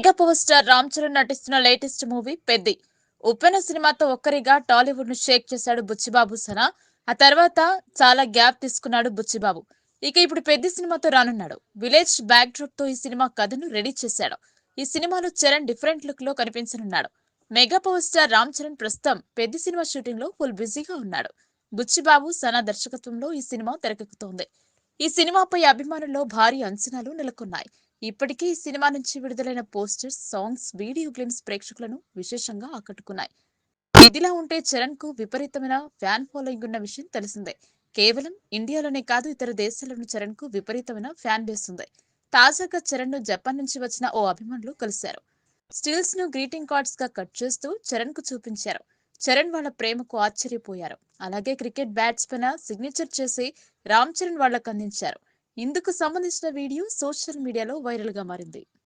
Mega power star Ram Charan నటిస్తున్న latest movie Peddi. ఉప్పెన సినిమాతో ఒక్కరిగా టాలీవుడ్ ను షేక్ చేశాడు బుచ్చిబాబు సనా. ఆ తర్వాత చాలా గ్యాప్ తీసుకున్నాడు బుచ్చిబాబు. ఇప్పుడు పెద్ది సినిమాతో రానున్నాడు. విలేజ్ బ్యాక్ డ్రాప్ తో ఈ సినిమా కథను రెడీ చేశాడు. ఈ సినిమాలో చరణ్ డిఫరెంట్ లుక్ లో కనిపించనున్నాడు. Mega power star Ram Charan ప్రస్తుతం పెద్ది సినిమా షూటింగ్ లో ఫుల్ బిజీగా ఉన్నాడు. బుచ్చిబాబు సనా దర్శకత్వంలో ఈ సినిమా తెరకెక్కుతోంది. ఈ సినిమాపై అభిమానుల్లో భారీ అంచనాలు నెలకొన్నాయి. ఇప్పటికే ఈ సినిమా నుంచి విడుదలైన పోస్టర్స్, సాంగ్స్, వీడియో క్లిప్స్ ప్రేక్షకులను విశేషంగా ఆకట్టుకున్నాయి. ఇదిలా ఉంటే చరణ్ కు విపరీతమైన ఫ్యాన్ ఫాలోయింగ్ ఉన్న విషయం తెలిసిందే. కేవలం ఇండియాలోనే కాదు, ఇతర దేశాల్లోనూ చరణ్ కు విపరీతమైన ఫ్యాన్ బేస్ ఉంది. తాజాగా చరణ్ ను జపాన్ నుంచి వచ్చిన ఓ అభిమానులు కలిశారు. స్టిల్స్ ను గ్రీటింగ్ కార్డ్స్ గా కట్ చేస్తూ చరణ్ కు చూపించారు. చరణ్ వాళ్ళ ప్రేమకు ఆశ్చర్యపోయారు. అలాగే క్రికెట్ బ్యాట్స్ పైన సిగ్నేచర్ చేసి రామ్ చరణ్ వాళ్లకు అందించారు. ఇందుకు సంబంధించిన వీడియో సోషల్ మీడియాలో వైరల్ గా మారింది.